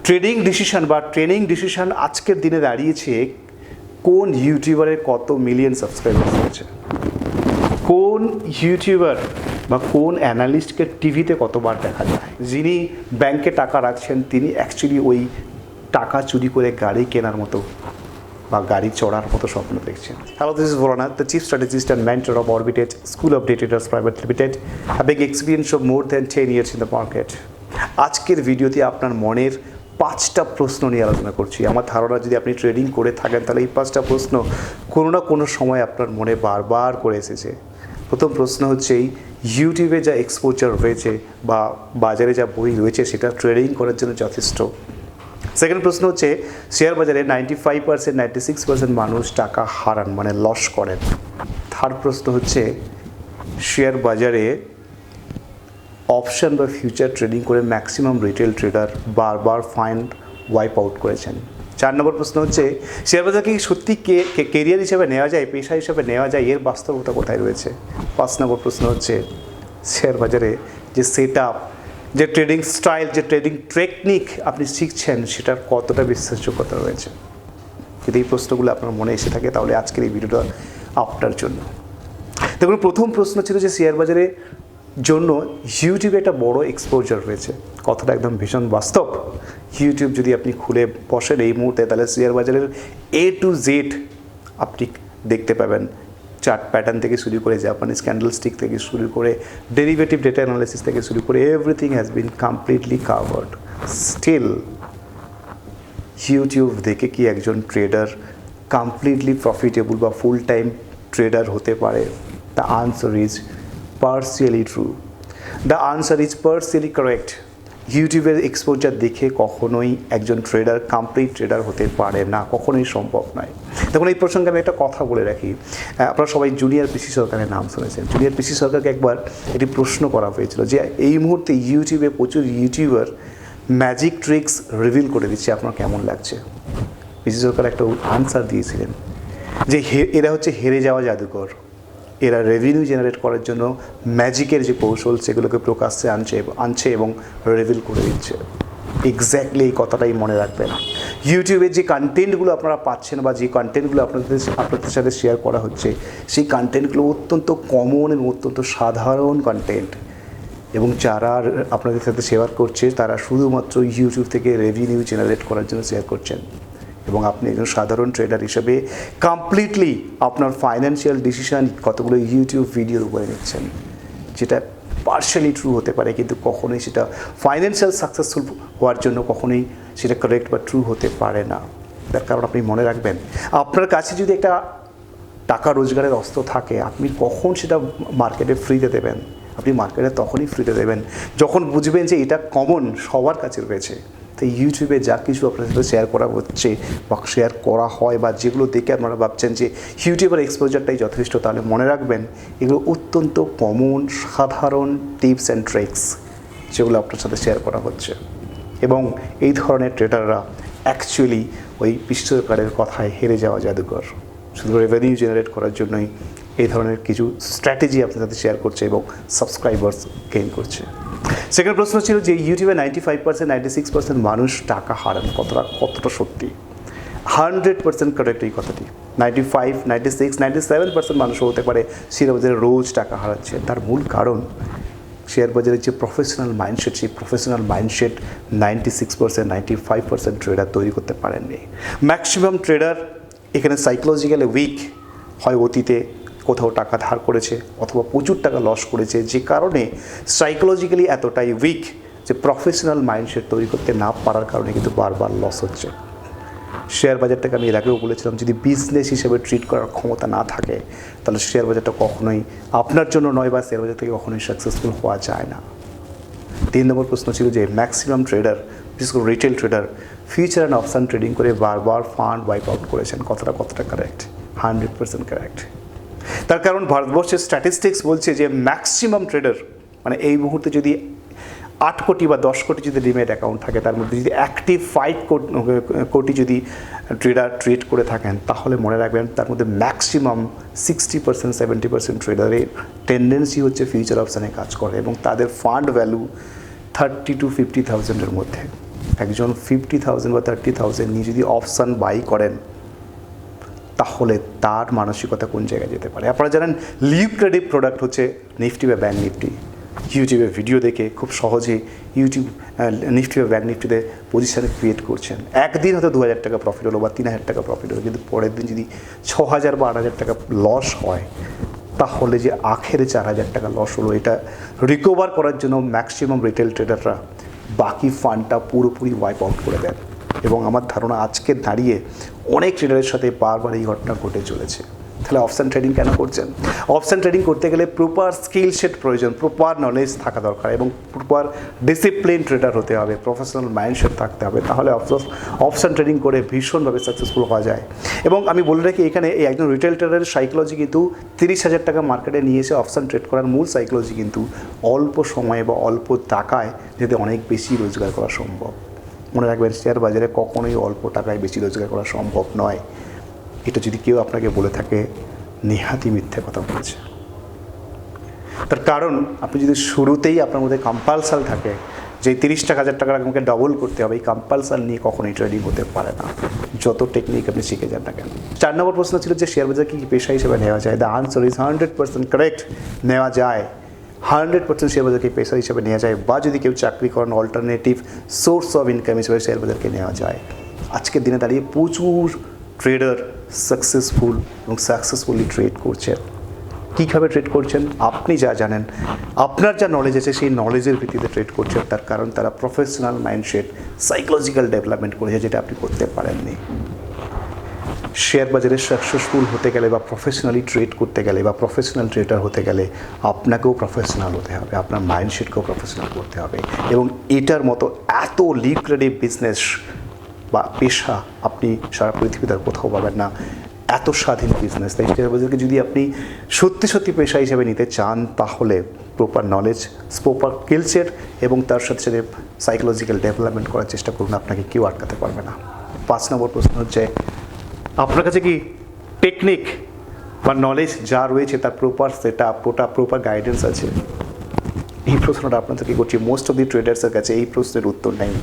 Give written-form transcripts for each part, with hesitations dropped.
Trading decision বা training decision আজকের দিনে দাঁড়িয়েছে কোন ইউটিউবারের কত মিলিয়ন সাবস্ক্রাইবার হয়েছে, কোন ইউটিউবার বা কোন অ্যানালিস্টকে টিভিতে কতবার দেখা যায়। যিনি ব্যাংকে টাকা রাখছেন তিনি অ্যাকচুয়ালি ওই টাকা চুরি করে গাড়ি কেনার মতো বা গাড়ি চড়ার মতো স্বপ্ন দেখছেন। Hello, this is Bholanath, the chief strategist and mentor of orbited school of day traders private limited, having experience of more than 10 years in the market. আজকের ভিডিওতে আপনার মনের 5টা প্রশ্ন নিয়ে আলোচনা করছি। আমার ধারণা যদি আপনি ট্রেডিং করে থাকেন তাহলে এই 5টা প্রশ্ন কোনো না কোনো সময় আপনার মনে বারবার করে এসেছে। প্রথম প্রশ্ন হচ্ছে এই ইউটিউবে যা এক্সপোজার রয়েছে বা বাজারে যা বই রয়েছে সেটা ট্রেডিং করার জন্য যথেষ্ট। সেকেন্ড প্রশ্ন হচ্ছে শেয়ার বাজারে 95% 96% মানুষ টাকা হারান মানে লস করেন। থার্ড প্রশ্ন হচ্ছে শেয়ার বাজারে অপশন বা ফিউচার ট্রেডিং করে ম্যাক্সিমাম রিটেল ট্রেডার বারবার ফাইন্ড ওয়াইপ আউট করেছেন। 4 নম্বর প্রশ্ন হচ্ছে শেয়ার বাজারকে সত্যি কেরিয়ার হিসেবে নেওয়া যায়, পেশা হিসেবে নেওয়া যায়, এর বাস্তবতা কোথায় রয়েছে। 5 নম্বর প্রশ্ন হচ্ছে শেয়ার বাজারে যে সেট আপ, যে ট্রেডিং স্টাইল, যে ট্রেডিং টেকনিক আপনি শিখছেন সেটার কতটা বিশ্বাসযোগ্যতা রয়েছে। যদি এই প্রশ্নগুলো আপনার মনে এসে থাকে তাহলে আজকের এই ভিডিওটা আপনার জন্য। দেখুন, প্রথম প্রশ্ন ছিল যে শেয়ার বাজারে জন্য ইউটিউবে একটা বড় এক্সপোজার রয়েছে। কথাটা একদম ভীষণ বাস্তব। ইউটিউব যদি আপনি খুলে বসেন এই মুহূর্তে তাহলে শেয়ার বাজারের A to Z আপনি দেখতে পাবেন। চার্ট প্যাটার্ন থেকে শুরু করে জাপানিজ ক্যান্ডেলস্টিক থেকে শুরু করে ডেরিভেটিভ ডেটা অ্যানালিসিস থেকে শুরু করে everything has been completely covered. Still YouTube দেখে কি একজন ট্রেডার কমপ্লিটলি প্রফিটেবল বা ফুল টাইম ট্রেডার হতে পারে? The answer is partially true. The answer is partially correct. ইউটিউবের এক্সপোজার দেখে কখনোই একজন ট্রেডার কমপ্লিট ট্রেডার হতে পারে না, কখনোই সম্ভব নয়। দেখুন, এই প্রসঙ্গে আমি একটা কথা বলে রাখি। আপনারা সবাই জুনিয়র পিসি সরকারের নাম শুনেছেন। জুনিয়র পিসি সরকারকে একবার একটি প্রশ্ন করা হয়েছিল যে এই মুহূর্তে ইউটিউবে প্রচুর ইউটিউবার ম্যাজিক ট্রিক্স রিভিল করে দিচ্ছে, আপনার কেমন লাগছে? পিসি সরকার একটা আনসার দিয়েছিলেন যে এরা হচ্ছে হেরে যাওয়া জাদুকর, এরা রেভিনিউ জেনারেট করার জন্য ম্যাজিকের যে কৌশল সেগুলোকে প্রকাশ্যে আনছে এবং রিভিল করে দিচ্ছে। এক্স্যাক্টলি এই কথাটাই মনে রাখবেন। ইউটিউবের যে কন্টেন্টগুলো আপনারা পাচ্ছেন বা যে কন্টেন্টগুলো আপনাদের সাথে শেয়ার করা হচ্ছে সেই কন্টেন্টগুলো অত্যন্ত কমন এবং অত্যন্ত সাধারণ কন্টেন্ট, এবং যারা আপনাদের সাথে শেয়ার করছে তারা শুধুমাত্র ইউটিউব থেকে রেভিনিউ জেনারেট করার জন্য শেয়ার করছেন। এবং আপনি একজন সাধারণ ট্রেডার হিসেবে কমপ্লিটলি আপনার ফাইন্যান্সিয়াল ডিসিশন কতগুলো ইউটিউব ভিডিওর উপরে নিচ্ছেন, যেটা পার্শালি ট্রু হতে পারে কিন্তু কখনোই সেটা ফাইন্যান্সিয়াল সাকসেসফুল হওয়ার জন্য কখনোই সেটা কারেক্ট বা ট্রু হতে পারে না। তার কারণ আপনি মনে রাখবেন, আপনার কাছে যদি একটা টাকা রোজগারের অস্ত্র থাকে আপনি কখন সেটা মার্কেটে ফ্রিতে দেবেন? আপনি মার্কেটে তখনই ফ্রিতে দেবেন যখন বুঝবেন যে এটা কমন সবার কাছে রয়েছে। তো ইউটিউবে যা কিছু আপনার সাথে শেয়ার করা হচ্ছে বা শেয়ার করা হয় বা যেগুলো দেখে আপনারা ভাবছেন যে ইউটিউবের এক্সপোজারটাই যথেষ্ট, তাহলে মনে রাখবেন এগুলো অত্যন্ত কমন সাধারণ টিপস অ্যান্ড ট্রিক্স যেগুলো আপনার সাথে শেয়ার করা হচ্ছে। এবং এই ধরনের ট্রেডাররা অ্যাকচুয়ালি ওই পিসি সরকারের কথায় হেরে যাওয়া জাদুকর, শুধু রেভিনিউ জেনারেট করার জন্যই এই ধরনের কিছু স্ট্র্যাটেজি আপনার সাথে শেয়ার করছে এবং সাবস্ক্রাইবার্স গেইন করছে। সেকেন্ড প্রশ্ন ছিল যে ইউটিউবে 95% 96% মানুষ টাকা হারান, কতটা সত্যি? 100% কারেক্ট এই কথাটি। 95, 96, 97% মানুষও হতে পারে শেয়ার বাজারে রোজ টাকা হারাচ্ছে। তার মূল কারণ শেয়ার বাজারের যে প্রফেশনাল মাইন্ডসেট, সেই প্রফেশনাল মাইন্ডসেট 96% 95% ট্রেডার তৈরি করতে পারেননি। ম্যাক্সিমাম ট্রেডার এখানে সাইকোলজিক্যালি উইক, হয় অতীতে কোথাও টাকা ধার করেছে অথবা প্রচুর টাকা লস করেছে, যে কারণে সাইকোলজিক্যালি এতটাই উইক যে প্রফেশনাল মাইন্ডসেট তৈরি করতে না পারার কারণে কিন্তু বারবার লস হচ্ছে। শেয়ার বাজারটাকে আমি এর আগেও বলেছিলাম, যদি বিজনেস হিসেবে ট্রিট করার ক্ষমতা না থাকে তাহলে শেয়ার বাজারটা কখনোই আপনার জন্য নয় বা শেয়ার বাজার থেকে কখনোই সাকসেসফুল হওয়া যায় না। 3 নম্বর প্রশ্ন ছিল যে ম্যাক্সিমাম ট্রেডার, বিশেষ করে retail tedder, future and option trading করে বারবার ফান্ড ওয়াইপ আউট করেছেন। কতটা কারেক্ট? 100% কারেক্ট। তার কারণ ভারতবর্ষের স্ট্যাটিস্টিক্স বলছে যে ম্যাক্সিমাম ট্রেডার, মানে এই মুহূর্তে যদি 8 কোটি বা 10 কোটি যদি ডিমেট অ্যাকাউন্ট থাকে তার মধ্যে যদি অ্যাক্টিভ 5 কোটি যদি ট্রেডার ট্রেড করে থাকেন তাহলে মনে রাখবেন তার মধ্যে ম্যাক্সিমাম 60% 70% ট্রেডারের টেন্ডেন্সি হচ্ছে ফিউচার অপশানে কাজ করে এবং তাদের ফান্ড ভ্যালু 30 to 50,000-এর মধ্যে। একজন 50,000 বা 30,000 নিয়ে যদি অপশান বাই করেন, তাহলে তার মানসিকতা কোন জায়গায় যেতে পারে? আপনারা জানেন লিকুইডেটিভ প্রোডাক্ট হচ্ছে নিফটি বা ব্যাঙ্ক নিফটি। ইউটিউবে ভিডিও দেখে খুব সহজে নিফটি বা ব্যাঙ্ক নিফটিতে পজিশান ক্রিয়েট করছেন। একদিন হয়তো 2,000 টাকা প্রফিট হলো বা 3,000 টাকা প্রফিট হলো, কিন্তু পরের দিন যদি 6,000 বা 8,000 টাকা লস হয়, তাহলে যে আখেরে 4,000 টাকা লস হলো, এটা রিকভার করার জন্য ম্যাক্সিমাম রিটেল ট্রেডাররা বাকি ফান্ডটা পুরোপুরি ওয়াইপ আউট করে দেন। এবং আমার ধারণা আজকে দাঁড়িয়ে অনেক ট্রেডারের সাথে বারবার এই ঘটনা ঘটে চলেছে। তাহলে অপশান ট্রেডিং কেন করছেন? অপশান ট্রেডিং করতে গেলে প্রপার স্কিল সেট প্রয়োজন, প্রপার নলেজ থাকা দরকার এবং প্রপার ডিসিপ্লিন ট্রেডার হতে হবে, প্রফেশনাল মাইন্ডসেট থাকতে হবে। তাহলে অপশান ট্রেডিং করে ভীষণভাবে সাকসেসফুল হওয়া যায়। এবং আমি বলে রাখি, এখানে এই একজন রিটেল ট্রেডারের সাইকোলজি কিন্তু 30,000 টাকা মার্কেটে নিয়ে এসে অপশান ট্রেড করার মূল সাইকোলজি কিন্তু অল্প সময়ে বা অল্প টাকায় যাতে অনেক বেশি রোজগার করা সম্ভব। মনে রাখবেন, শেয়ার বাজারে কখনোই অল্প টাকায় বেশি রোজগার করা সম্ভব নয়। এটা যদি কেউ আপনাকে বলে থাকে, নেহাতই মিথ্যে কথা বলছে। তার কারণ আপনি যদি শুরুতেই আপনার মধ্যে কম্পালসাল থাকে যে 30,000 টাকা আমাকে ডবল করতে হবে, এই কম্পালসাল নিয়ে কখনোই ট্রেডিং হতে পারে না, যত টেকনিক আপনি শিখে যান না কেন। 4 নম্বর প্রশ্ন ছিল যে শেয়ার বাজার কি পেশা হিসেবে নেওয়া যায়? The answer is 100% correct. নেওয়া যায়, 100% শেয়ার বাজারকে পেশা হিসেবে নেওয়া যায়, বা যদি কেউ চাকরি করেন অল্টারনেটিভ সোর্স অফ ইনকাম হিসেবে শেয়ার বাজারকে নেওয়া যায়। আজকের দিনে দাঁড়িয়ে প্রচুর ট্রেডার সাকসেসফুল এবং সাকসেসফুলি ট্রেড করছেন। কীভাবে ট্রেড করছেন? আপনি যা জানেন, আপনার যা নলেজ আছে, সেই নলেজের ভিত্তিতে ট্রেড করছেন। তার কারণ তারা প্রফেশনাল মাইন্ডসেট, সাইকোলজিক্যাল ডেভেলপমেন্ট করেছে, যেটা আপনি করতে পারেননি। শেয়ার বাজারে সাকসেসফুল হতে গেলে বা প্রফেশনালি ট্রেড করতে গেলে বা প্রফেশনাল ট্রেডার হতে গেলে আপনাকেও প্রফেশনাল হতে হবে, আপনার মাইন্ডসেটকেও প্রফেশনাল করতে হবে। এবং এটার মতো এত লিকুইডেটিভ বিজনেস বা পেশা আপনি সারা পৃথিবীতে আর কোথাও পাবেন না, এত স্বাধীন বিজনেস। তাই শেয়ার বাজারকে যদি আপনি সত্যি সত্যি পেশা হিসেবে নিতে চান, তাহলে প্রপার নলেজ, প্রপার স্কিলসেট এবং তার সাথে সাথে সাইকোলজিক্যাল ডেভেলপমেন্ট করার চেষ্টা করুন। আপনাকে কেউ আটকাতে পারবে না। 5 নম্বর প্রশ্ন হচ্ছে, আপনার কাছে কি টেকনিক বা নলেজ যা রয়েছে তার proper set up, proper guidance আছে? এই প্রশ্নটা আপনাদেরকে করছি। মোস্ট অফ দি ট্রেডার্সের কাছে এই প্রশ্নের উত্তর নেই।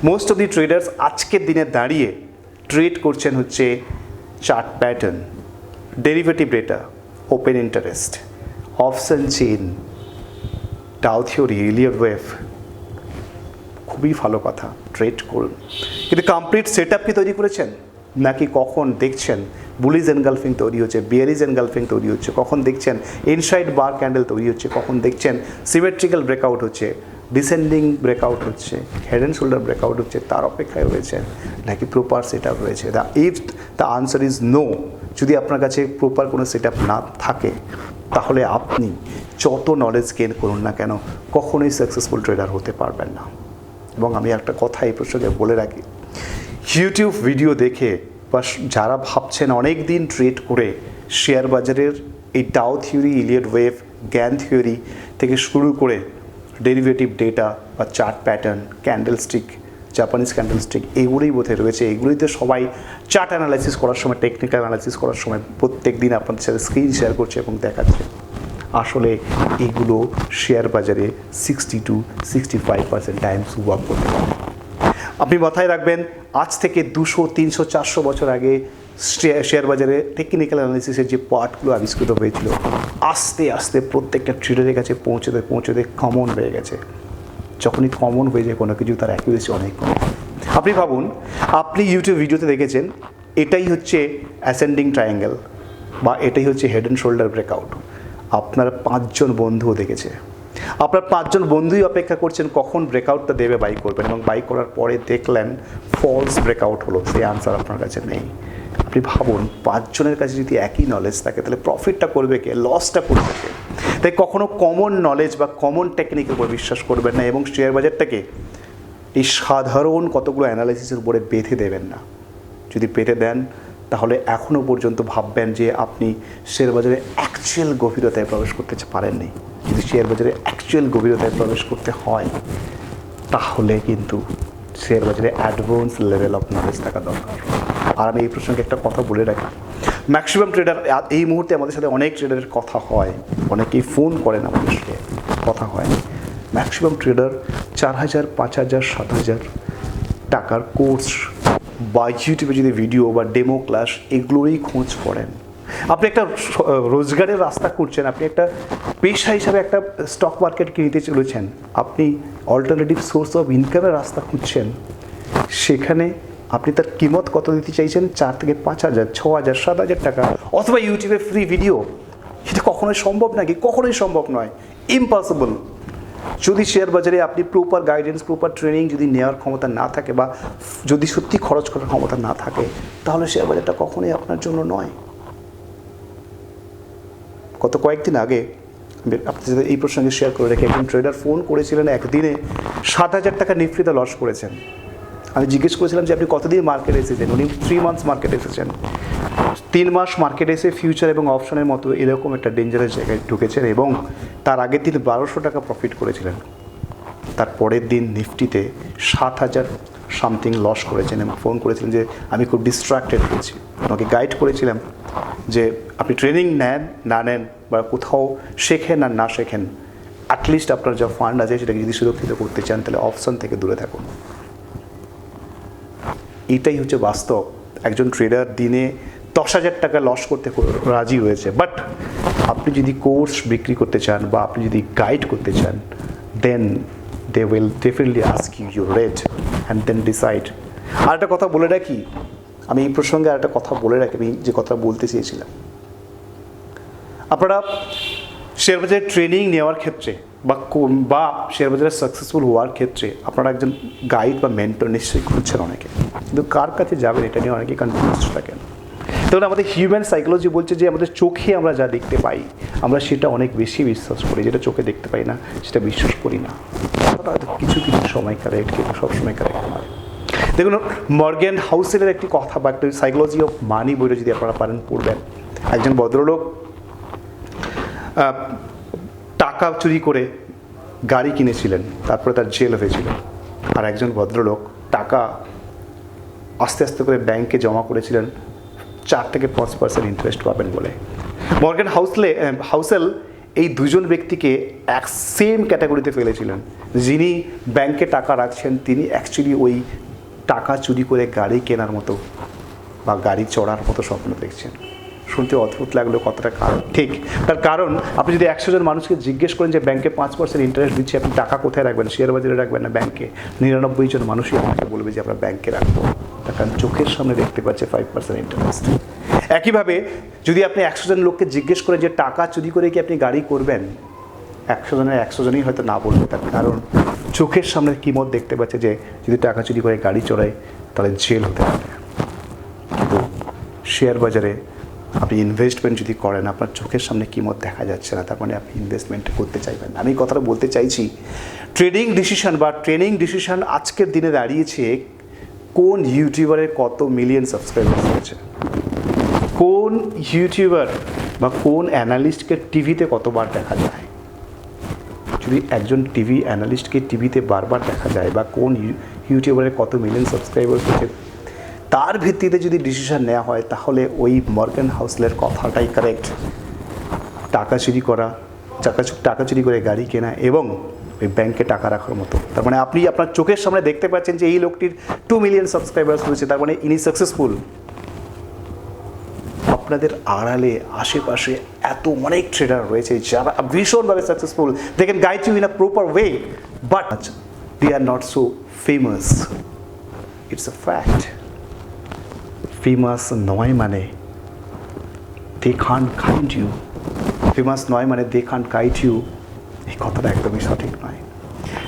মোস্ট অফ দি ট্রেডার্স আজকের দিনে দাঁড়িয়ে ট্রেড করছেন হচ্ছে chart pattern, derivative data, open interest, option chain, Dow theory, Elliott wave. খুবই ভালো কথা, ট্রেড করুন, কিন্তু কমপ্লিট সেট আপ কি তৈরি করেছেন? নাকি কখন দেখছেন বুলিশ এনগালফিং তৈরি হচ্ছে, বিয়ারিশ এনগালফিং তৈরি হচ্ছে, কখন দেখছেন ইনসাইড বার ক্যান্ডেল তৈরি হচ্ছে, কখন দেখছেন সিমেট্রিক্যাল ব্রেকআউট হচ্ছে, ডিসেন্ডিং ব্রেকআউট হচ্ছে, হেড অ্যান্ড শোল্ডার ব্রেকআউট হচ্ছে, তার অপেক্ষায় রয়েছে, নাকি প্রপার সেট আপ রয়েছে? The answer is no. যদি আপনার কাছে প্রপার কোনো সেট আপ না থাকে, তাহলে আপনি যত নলেজ গেন করুন না কেন, কখনোই সাকসেসফুল ট্রেডার হতে পারবেন না। এবং আমি একটা কথা এই প্রসঙ্গে বলে রাখি, ইউটিউব ভিডিও দেখে বা যারা ভাবছেন অনেক দিন ট্রেড করে শেয়ার বাজারের এই ডাউ থিওরি, ইলিয়ট ওয়েভ, জ্ঞান থিওরি থেকে শুরু করে ডেরিভেটিভ ডেটা বা chart pattern, candlestick, Japanese candlestick, এগুলোই বোধহয় রয়েছে। এগুলোইতে সবাই চার্ট অ্যানালাইসিস করার সময়, টেকনিক্যাল অ্যানালাইসিস করার সময় প্রত্যেক দিন আপনাদের সাথে স্ক্রিন শেয়ার করছে এবং দেখাচ্ছে। আসলে এগুলো শেয়ার বাজারে 60 to 65% টাইমস ওয়ার্ক করতে পারে। আপনি মাথায় রাখবেন, আজ থেকে 200, 300, 400 বছর আগে শেয়ার বাজারে টেকনিক্যাল অ্যানালিসিসের যে পার্টগুলো আবিষ্কৃত হয়েছিল, আস্তে আস্তে প্রত্যেকটা ট্রেডারের কাছে পৌঁছতে কমন হয়ে গেছে। যখনই কমন হয়ে যায় কোনো কিছু, তার অ্যাকুরেসি অনেক কম। আপনি ভাবুন, আপনি ইউটিউব ভিডিওতে দেখেছেন এটাই হচ্ছে অ্যাসেন্ডিং ট্রায়াঙ্গেল বা এটাই হচ্ছে হেড অ্যান্ড শোল্ডার ব্রেকআউট। আপনার 5 জন বন্ধুও দেখেছে। আপনার 5 জন বন্ধুই অপেক্ষা করছেন কখন ব্রেকআউটটা দেবে, বাই করবেন, এবং বাই করার পরে দেখলেন ফলস ব্রেকআউট হলো। সেই আনসার আপনার কাছে নেই। আপনি ভাবুন, 5 জনের কাছে যদি একই নলেজ থাকে, তাহলে প্রফিটটা করবে কে, লসটা করবে কে? তাই কখনো কমন নলেজ বা কমন টেকনিকের উপর বিশ্বাস করবেন না এবং শেয়ার বাজারটাকে এই সাধারণ কতগুলো অ্যানালাইসিসের উপরে বেঁধে দেবেন না। যদি বেঁধে দেন, তাহলে এখনও পর্যন্ত ভাববেন যে আপনি শেয়ার বাজারে অ্যাকচুয়াল গভীরতায় প্রবেশ করতে পারেননি। যদি শেয়ার বাজারে অ্যাকচুয়াল গভীরতায় প্রবেশ করতে হয়, তাহলে কিন্তু শেয়ার বাজারে অ্যাডভান্স লেভেল অফ নলেজ থাকা দরকার। আর আমি এই প্রসঙ্গে একটা কথা বলে রাখি, ম্যাক্সিমাম ট্রেডার এই মুহূর্তে আমাদের সাথে অনেক ট্রেডারের কথা হয়, অনেকেই ফোন করেন আমাদেরকে, কথা হয়। ম্যাক্সিমাম ট্রেডার 4,000, 5,000, 7,000 টাকার কোর্স বা ইউটিউবে যদি ভিডিও বা ডেমো ক্লাস এগুলোরই খোঁজ করেন, আপনি একটা রোজগারের রাস্তা করছেন, আপনি একটা পেশা হিসাবে একটা স্টক মার্কেট কিনতে চলেছেন, আপনি অল্টারনেটিভ সোর্স অফ ইনকামের রাস্তা খুঁজছেন, সেখানে আপনি তার কিমত কত দিতে চাইছেন? 4 থেকে 5,000, 6,000, 7,000 টাকা, অথবা ইউটিউবে ফ্রি ভিডিও। এটা কখনোই সম্ভব নাকি? কখনোই সম্ভব নয়, ইম্পসিবল। যদি শেয়ার বাজারে আপনি প্রপার গাইডেন্স, প্রপার ট্রেনিং যদি নেওয়ার ক্ষমতা না থাকে, বা যদি সত্যি খরচ করার ক্ষমতা না থাকে, তাহলে শেয়ার বাজারটা কখনোই আপনার জন্য নয়। গত কয়েকদিন আগে আপনার সাথে এই প্রসঙ্গে শেয়ার করে রেখে, একজন ট্রেডার ফোন করেছিলেন, একদিনে 7,000 টাকা নিফটিতে লস করেছেন। আমি জিজ্ঞেস করেছিলাম যে আপনি কতদিন মার্কেটে এসেছেন? উনি 3 মান্থস মার্কেটে এসেছেন। 3 মাস মার্কেটে এসে ফিউচার এবং অপশনের মতো এরকম একটা ডেঞ্জারাস জায়গায় ঢুকেছেন, এবং তার আগের দিন 1,200 টাকা প্রফিট করেছিলেন। তার পরের দিন নিফটিতে 7,000 সামথিং লস করেছেন, এবং ফোন করেছিলেন যে আমি খুব ডিস্ট্রাক্টেড হয়েছি। ওনাকে গাইড করেছিলাম যে আপনি ট্রেনিং নেন না নেন, বা কোথাও শেখেন আর না শেখেন, অ্যাটলিস্ট আপনার যা ফান্ড আছে সেটাকে যদি সুরক্ষিত করতে চান, তাহলে অপশন থেকে দূরে থাকুন। এটাই হচ্ছে বাস্তব। একজন ট্রেডার দিনে 10,000 টাকা লস করতে রাজি হয়েছে, বাট আপনি যদি কোর্স বিক্রি করতে চান বা আপনি যদি গাইড করতে চান, then they will definitely ask you your rate and then decide. আর একটা কথা বলে রাখি, আমি এই প্রসঙ্গে আর একটা কথা বলে রাখি, আমি যে কথা বলতে চেয়েছিলাম, আপনারা শেয়ার বাজারে ট্রেনিং নেওয়ার ক্ষেত্রে বা শেয়ার বাজারে সাকসেসফুল হওয়ার ক্ষেত্রে আপনারা একজন গাইড বা মেন্টর নিশ্চয়ই খুঁজছেন অনেকে, কিন্তু কার কাছে যাবেন এটা নিয়ে অনেকে কনফিউজড থাকেন। তখন আমাদের হিউম্যান সাইকোলজি বলছে যে আমাদের চোখে আমরা যা দেখতে পাই, আমরা সেটা অনেক বেশি বিশ্বাস করি, যেটা চোখে দেখতে পাই না সেটা বিশ্বাস করি না। কিছু কিছু সময় কারেক্ট, কিন্তু সবসময় কারেক্ট নয়। দেখুন, মর্গ্যান হাউসেলের একটি কথা বা একটা সাইকোলজি অফ মানি বইটা যদি আপনারা পারেন পড়বেন। একজন ভদ্রলোক টাকা চুরি করে গাড়ি কিনেছিলেন, তারপরে তার জেল হয়েছিল। আর একজন ভদ্রলোক টাকা আস্তে আস্তে করে ব্যাংকে জমা করেছিলেন 4 থেকে 5% ইন্টারেস্ট পাবেন বলে। মর্গ্যান হাউসেল এই দুজন ব্যক্তিকে এক সেম ক্যাটাগরিতে ফেলেছিলেন। যিনি ব্যাংকে টাকা রাখছেন তিনি অ্যাকচুয়ালি ওই টাকা চুরি করে গাড়ি কেনার মতো বা গাড়ি চড়ার মতো স্বপ্ন দেখছেন। শুনতে অদ্ভুত লাগলো কথাটা, কারণ ঠিক। তার কারণ আপনি যদি 100 জন মানুষকে জিজ্ঞেস করেন যে ব্যাংকে 5% ইন্টারেস্ট দিচ্ছে, আপনি টাকা কোথায় রাখবেন, শেয়ার বাজারে রাখবেন না ব্যাংকে, 99 জন মানুষই আমাকে বলবে যে আমরা ব্যাংকে রাখবো, তার কারণ চোখের সামনে দেখতে পাচ্ছে 5% ইন্টারেস্ট। একইভাবে যদি আপনি 100 জন লোককে জিজ্ঞেস করেন যে টাকা চুরি করে কি আপনি গাড়ি করবেন, 100 জনের 100 জনই হয়তো না বলবে, তার কারণ চোখের সামনে কিমত দেখতে পাচ্ছে যে যদি টাকা চুরি করে গাড়ি চড়ায় তাহলে জেল হতে পারে। কিন্তু শেয়ার বাজারে আপনি ইনভেস্টমেন্ট যদি করেন, আপনার চোখের সামনে কিমত দেখা যাচ্ছে না, তার মানে আপনি ইনভেস্টমেন্ট করতে চাইবেন না। আমি কথাটা বলতে চাইছি, ট্রেডিং ডিসিশন আজকের দিনে দাঁড়িয়েছে কোন ইউটিউবারের কত মিলিয়ন সাবস্ক্রাইবার হয়েছে, কোন ইউটিউবার বা কোন অ্যানালিস্টকে টিভিতে কতবার দেখা যায়। যদি একজন টিভি অ্যানালিস্টকে টিভিতে বারবার দেখা যায়, বা কোন ইউটিউবারের কত মিলিয়ন সাবস্ক্রাইবার হয়েছে, তার ভিত্তিতে যদি ডিসিশন নেওয়া হয়, তাহলে ওই মর্গ্যান হাউসেলের কথাটাই কারেক্ট। টাকা চুরি করে গাড়ি কেনা এবং ওই ব্যাংকে টাকা রাখার মতো। তার মানে আপনি আপনার চোখের সামনে দেখতে পাচ্ছেন যে এই লোকটির 2 মিলিয়ন সাবস্ক্রাইবার্স রয়েছে, তার মানে ইনি সাকসেসফুল। আপনাদের আড়ালে আশেপাশে এত অনেক ট্রেডার রয়েছে যারা ভীষণভাবে successful, they can guide you in a proper way, but they are not so famous. It's a fact. Famous নয় মানে they can't guide you, famous নয় মানে দে কান্ট গাইড ইউ, এই কথাটা একদমই সঠিক নয়।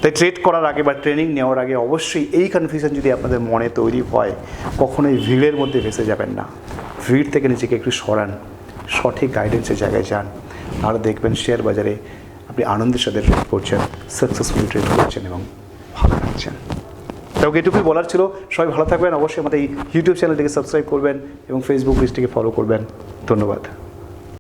তাই ট্রেড করার আগে বা ট্রেনিং নেওয়ার আগে অবশ্যই এই কনফিউশন যদি আপনাদের মনে তৈরি হয়, কখনোই ভিড়ের মধ্যে ভেসে যাবেন না। ভিড় থেকে নিজেকে একটু সরান, সঠিক গাইডেন্সের জায়গায় যান, আর দেখবেন শেয়ার বাজারে আপনি আনন্দের সাথে ট্রেড করছেন, সাকসেসফুলি ট্রেড করছেন এবং ভালো থাকছেন। তাও এটুকুই বলার ছিল। সবাই ভালো থাকবেন, অবশ্যই আমাদের এই ইউটিউব চ্যানেলটিকে সাবস্ক্রাইব করবেন এবং ফেসবুক পেজটিকে ফলো করবেন। ধন্যবাদ।